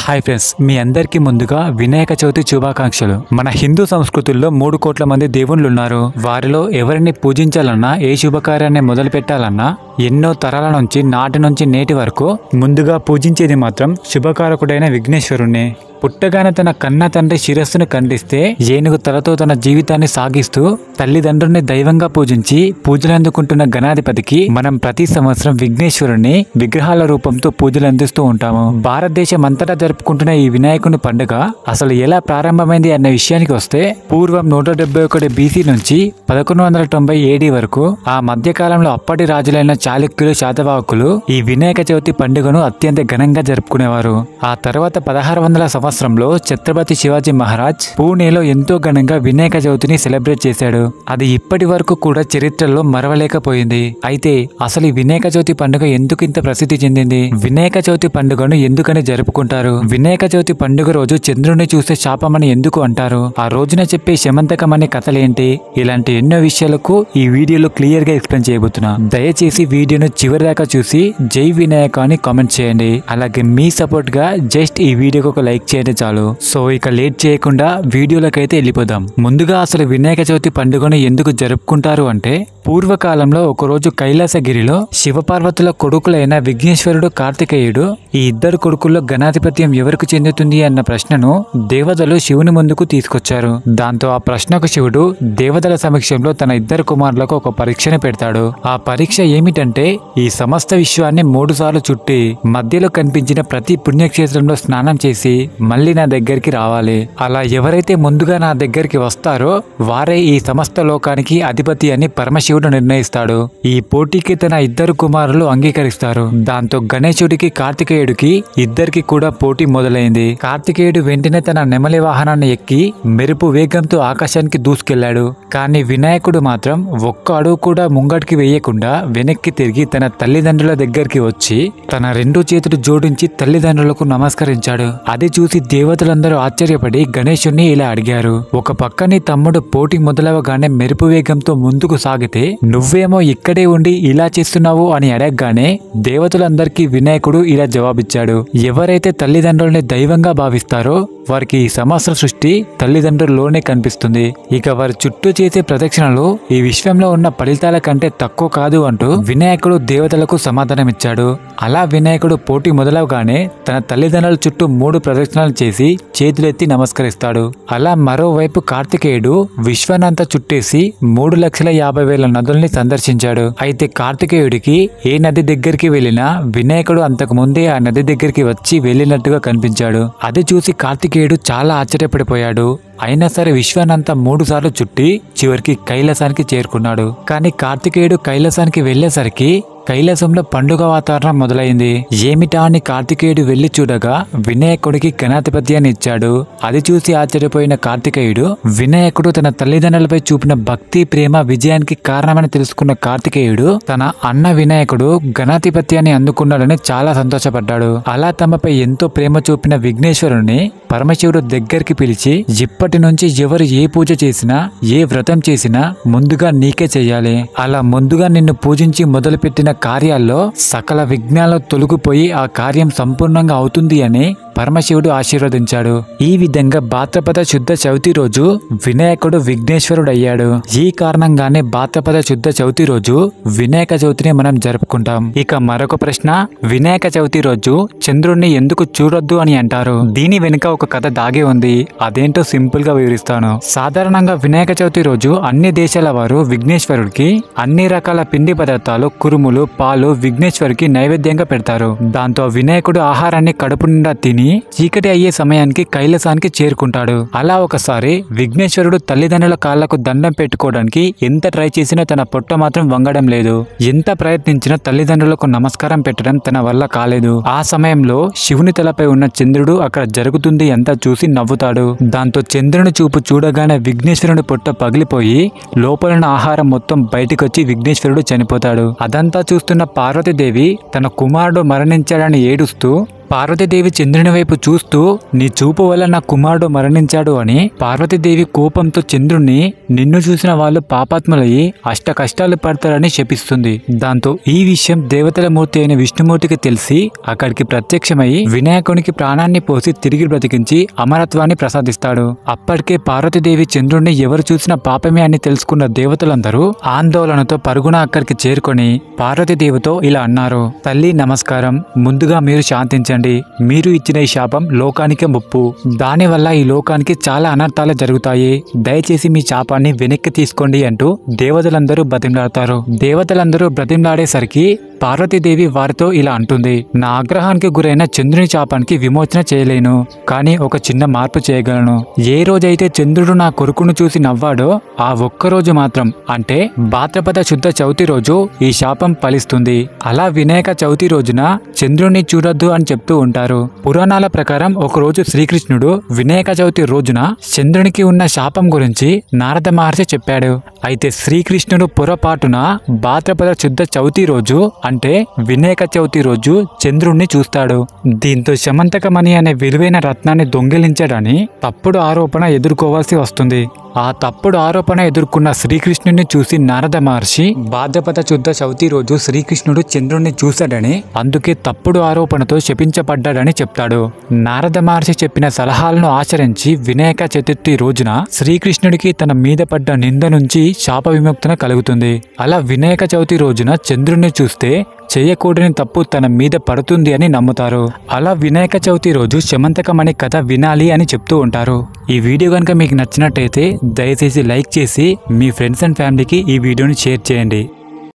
Hi friends, మీ అందరికీ ముందుగా వినాయక చవితి శుభాకాంక్షలు. మన హిందూ సంస్కృతుల్లో 3 కోట్ల మంది దేవుళ్ళు ఉన్నారు. వారిలో ఎవరిని పూజించాలన్నా, ఏ శుభకార్యాన్ని మొదలు పెట్టాలన్నా ఎన్నో తరాల నుంచి నాటి నుంచి నేటి వరకు ముందుగా పూజించేది మాత్రం శుభకారకుడైన విఘ్నేశ్వరుణ్ణి. పుట్టగానే తన కన్న తండ్రి శిరస్సును ఖండిస్తే ఏనుగు తలతో తన జీవితాన్ని సాగిస్తూ తల్లిదండ్రుల్ని దైవంగా పూజించి పూజలు అందుకుంటున్న గణాధిపతికి మనం ప్రతి సంవత్సరం విఘ్నేశ్వరుణ్ణి విగ్రహాల రూపంతో పూజలు అందిస్తూ ఉంటాము. భారతదేశం అంతటా జరుపుకుంటున్న ఈ వినాయకుని పండుగ అసలు ఎలా ప్రారంభమైంది అన్న విషయానికి వస్తే పూర్వం 171 BC నుంచి 1190 AD వరకు ఆ మధ్యకాలంలో అప్పటి రాజులైన చాళుక్యులు, శాతవాహకులు ఈ వినాయక చవితి పండుగను అత్యంత ఘనంగా జరుపుకునేవారు. ఆ తర్వాత 1600 సంవత్సరంలో ఛత్రపతి శివాజీ మహారాజ్ పూణేలో ఎంతో ఘనంగా వినాయక చవితిని సెలబ్రేట్ చేశాడు. అది ఇప్పటి వరకు కూడా చరిత్రలో మరవలేకపోయింది. అయితే అసలు ఈ వినాయక చవితి పండుగ ఎందుకు ఇంత ప్రసిద్ధి చెందింది? వినాయక చవితి పండుగను ఎందుకని జరుపుకుంటారు? వినాయక చవితి పండుగ రోజు చంద్రుడిని చూస్తే శాపమని ఎందుకు అంటారు? ఆ రోజున చెప్పే శమంతకం అనే కథలేంటి? ఇలాంటి ఎన్నో విషయాలకు ఈ వీడియోలో క్లియర్ గా ఎక్స్ప్లెయిన్ చేయబోతున్నా. దయచేసి వీడియోను చివరి దాకా చూసి జై వినాయక అని కామెంట్ చేయండి. అలాగే మీ సపోర్ట్ గా జస్ట్ ఈ వీడియోకి ఒక లైక్ చేయండి చాలు. సో ఇక లేట్ చేయకుండా వీడియోలకైతే వెళ్ళిపోదాం. ముందుగా అసలు వినాయక చవితి పండుగను ఎందుకు జరుపుకుంటారు అంటే, పూర్వకాలంలో ఒకరోజు కైలాసగిరిలో శివపార్వతుల కొడుకులైన విఘ్నేశ్వరుడు, కార్తికేయుడు ఈ ఇద్దరు కొడుకుల్లో ఘనాధిపత్యం ఎవరికి చెందుతుంది అన్న ప్రశ్నను దేవతలు శివుని ముందుకు తీసుకొచ్చారు. దాంతో ఆ ప్రశ్నకు శివుడు దేవతల సమక్షంలో తన ఇద్దరు కుమారులకు ఒక పరీక్షను పెడతాడు. ఆ పరీక్ష ఏమిటంటే, ఈ సమస్త విశ్వాన్ని 3 సార్లు చుట్టి మధ్యలో కనిపించిన ప్రతి పుణ్యక్షేత్రంలో స్నానం చేసి మళ్ళీ నా దగ్గరికి రావాలి. అలా ఎవరైతే ముందుగా నా దగ్గరికి వస్తారో వారే ఈ సమస్త లోకానికి అధిపతి అని పరమశివుడు నిర్ణయిస్తాడు. ఈ పోటీకి తన ఇద్దరు కుమారులు అంగీకరిస్తారు. దాంతో గణేశుడికి, కార్తికేయుడికి ఇద్దరికి కూడా పోటీ మొదలైంది. కార్తికేయుడు వెంటనే తన నెమలి వాహనాన్ని ఎక్కి మెరుపు వేగంతో ఆకాశానికి దూసుకెళ్లాడు. కానీ వినాయకుడు మాత్రం ఒక్క అడుగు కూడా ముంగటికి వేయకుండా వెనక్కి తిరిగి తన తల్లిదండ్రుల దగ్గరికి వచ్చి తన 2 చేతులు జోడించి తల్లిదండ్రులకు నమస్కరించాడు. అది చూసి దేవతలందరూ ఆశ్చర్యపడి గణేశుణ్ణి ఇలా అడిగారు. ఒక పక్క నీ తమ్ముడు పోటీ మొదలవగానే మెరుపు వేగంతో ముందుకు సాగితే నువ్వేమో ఇక్కడే ఉండి ఇలా చేస్తున్నావు అని అడగగానే దేవతలందరికీ వినాయకుడు ఇలా జవాబిచ్చాడు. ఎవరైతే తల్లిదండ్రుల్ని దైవంగా భావిస్తారో వారికి ఈ సమస్త సృష్టి తల్లిదండ్రుల్లోనే కనిపిస్తుంది. ఇక వారి చుట్టూ చేసే ప్రదక్షిణలు ఈ విశ్వంలో ఉన్న ఫలితాల కంటే తక్కువ కాదు అంటూ వినాయకుడు దేవతలకు సమాధానమిచ్చాడు. అలా వినాయకుడు పోటీ మొదలవగానే తన తల్లిదండ్రుల చుట్టూ 3 ప్రదక్షిణాలు చేసి చేతులెత్తి నమస్కరిస్తాడు. అలా మరోవైపు కార్తికేయుడు విశ్వానంతా చుట్టేసి 3,50,000 నదుల్ని సందర్శించాడు. అయితే కార్తికేయుడికి ఏ నది దగ్గరికి వెళ్ళినా వినాయకుడు అంతకు ముందే ఆ నది దగ్గరికి వచ్చి వెళ్ళినట్టుగా కనిపించాడు. అది చూసి కార్తికేయుడు చాలా ఆశ్చర్యపడిపోయాడు. అయినా సరే విశ్వానంతా 3 సార్లు చుట్టి చివరికి కైలాసానికి చేరుకున్నాడు. కానీ కార్తికేయుడు కైలాసానికి వెళ్లేసరికి కైలాసంలో పండుగ వాతావరణం మొదలైంది. ఏమిటా అని కార్తికేయుడు వెళ్లి చూడగా వినాయకుడికి ఘనాధిపత్యాన్ని ఇచ్చాడు. అది చూసి ఆశ్చర్యపోయిన కార్తికేయుడు వినాయకుడు తన తల్లిదండ్రులపై చూపిన భక్తి, ప్రేమ విజయానికి కారణమని తెలుసుకున్న కార్తికేయుడు తన అన్న వినాయకుడు ఘనాధిపత్యాన్ని అందుకున్నాడని చాలా సంతోషపడ్డాడు. అలా తమపై ఎంతో ప్రేమ చూపిన విఘ్నేశ్వరుణ్ణి పరమశివుడు దగ్గరికి పిలిచి, ఇప్పటి నుంచి ఎవరు ఏ పూజ చేసినా, ఏ వ్రతం చేసినా ముందుగా నీకే చెయ్యాలి. అలా ముందుగా నిన్ను పూజించి మొదలుపెట్టిన కార్యాల్లో సకల విఘ్నాలు తొలగిపోయి ఆ కార్యం సంపూర్ణంగా అవుతుంది అని పరమశివుడు ఆశీర్వదించాడు. ఈ విధంగా భాద్రపద శుద్ధ చవితి రోజు వినాయకుడు విఘ్నేశ్వరుడు అయ్యాడు. ఈ కారణంగానే భాద్రపద శుద్ధ చవితి రోజు వినాయక చవితిని మనం జరుపుకుంటాం. ఇక మరొక ప్రశ్న, వినాయక చవితి రోజు చంద్రుణ్ణి ఎందుకు చూడొద్దు అని అంటారు? దీని వెనుక ఒక కథ దాగి ఉంది. అదేంటో సింపుల్ గా వివరిస్తాను. సాధారణంగా వినాయక చవితి రోజు అన్ని దేశాల వారు విఘ్నేశ్వరుడికి అన్ని రకాల పిండి పదార్థాలు, కురుములు, పాలు విఘ్నేశ్వరుడికి నైవేద్యంగా పెడతారు. దాంతో వినాయకుడు ఆహారాన్ని కడుపు నిండా తిని చీకటి అయ్యే సమయానికి కైలాసానికి చేరుకుంటాడు. అలా ఒకసారి విఘ్నేశ్వరుడు తల్లిదండ్రుల కాళ్లకు దండం పెట్టుకోవడానికి ఎంత ట్రై చేసినా తన పొట్ట మాత్రం వంగడం లేదు. ఎంత ప్రయత్నించినా తల్లిదండ్రులకు నమస్కారం పెట్టడం తన వల్ల కాలేదు. ఆ సమయంలో శివుని తలపై ఉన్న చంద్రుడు అక్కడ జరుగుతుంది అంతా చూసి నవ్వుతాడు. దాంతో చంద్రుని చూపు చూడగానే విఘ్నేశ్వరుని పొట్ట పగిలిపోయి లోపలున్న ఆహారం మొత్తం బయటకొచ్చి విఘ్నేశ్వరుడు చనిపోతాడు. అదంతా చూస్తున్న పార్వతీదేవి తన కుమారుడు మరణించాడని ఏడుస్తూ పార్వతీదేవి చంద్రుని వైపు చూస్తూ నీ చూపు వల్ల నా కుమారుడు మరణించాడు అని పార్వతీదేవి కోపంతో చంద్రుణ్ణి నిన్ను చూసిన వాళ్ళు పాపాత్ములయ్యి అష్ట కష్టాలు పడతారని శపిస్తుంది. దాంతో ఈ విషయం దేవతల మూర్తి అయిన విష్ణుమూర్తికి తెలిసి అక్కడికి ప్రత్యక్షమై వినాయకునికి ప్రాణాన్ని పోసి తిరిగి బ్రతికించి అమరత్వాన్ని ప్రసాదిస్తాడు. అప్పటికే పార్వతీదేవి చంద్రుణ్ణి ఎవరు చూసిన పాపమే అని తెలుసుకున్న దేవతలందరూ ఆందోళనతో పరుగున అక్కడికి చేరుకొని పార్వతీదేవితో ఇలా అన్నారు. తల్లి నమస్కారం, ముందుగా మీరు శాంతించండి. మీరు ఇచ్చిన ఈ శాపం లోకానికే ముప్పు. దానివల్ల ఈ లోకానికి చాలా అనర్థాలు జరుగుతాయి. దయచేసి మీ శాపాన్ని వెనక్కి తీసుకోండి అంటూ దేవతలందరూ బ్రతిమలాడతారు. దేవతలందరూ బ్రతిమలాడేసరికి పార్వతీదేవి వారితో ఇలా అంటుంది. నా ఆగ్రహానికి గురైన చంద్రుని శాపానికి విమోచన చేయలేను, కానీ ఒక చిన్న మార్పు చేయగలను. ఏ రోజైతే చంద్రుడు నా కొడుకును చూసి నవ్వాడో ఆ ఒక్కరోజు మాత్రం, అంటే భాద్రపద శుద్ధ చవితి రోజు ఈ శాపం ఫలిస్తుంది. అలా వినాయక చవితి రోజున చంద్రుణ్ణి చూడొద్దు అని చెప్తూ ఉంటారు. పురాణాల ప్రకారం ఒకరోజు శ్రీకృష్ణుడు వినాయక చవితి రోజున చంద్రునికి ఉన్న శాపం గురించి నారద మహర్షి చెప్పాడు. అయితే శ్రీకృష్ణుడు పొరపాటున భాద్రపద శుద్ధ చవితి రోజు అంటే వినాయక చవితి రోజు చంద్రుణ్ణి చూస్తాడు. దీంతో శమంతకమణి అనే విలువైన రత్నాన్ని దొంగిలించాడని తప్పుడు ఆరోపణ ఎదుర్కోవాల్సి వస్తుంది. ఆ తప్పుడు ఆరోపణ ఎదుర్కొన్న శ్రీకృష్ణుడిని చూసి నారద మహర్షి భాద్రపద శుద్ధ చవితి రోజు శ్రీకృష్ణుడు చంద్రుణ్ణి చూశాడని, అందుకే తప్పుడు ఆరోపణతో శపించబడ్డాడని చెప్తాడు. నారద మహర్షి చెప్పిన సలహాలను ఆచరించి వినాయక చతుర్థి రోజున శ్రీకృష్ణుడికి తన మీద పడ్డ నింద నుంచి శాప విముక్తన కలుగుతుంది. అలా వినాయక చవితి రోజున చంద్రుణ్ణి చూస్తే చేయకూడని తప్పు తన మీద పడుతుంది అని నమ్ముతారు. అలా వినాయక చవితి రోజు శమంతకమణి కథ వినాలి అని చెప్తూ ఉంటారు. ఈ వీడియో కనుక మీకు నచ్చినట్టయితే దయచేసి లైక్ చేసి మీ ఫ్రెండ్స్ అండ్ ఫ్యామిలీకి ఈ వీడియోని షేర్ చేయండి.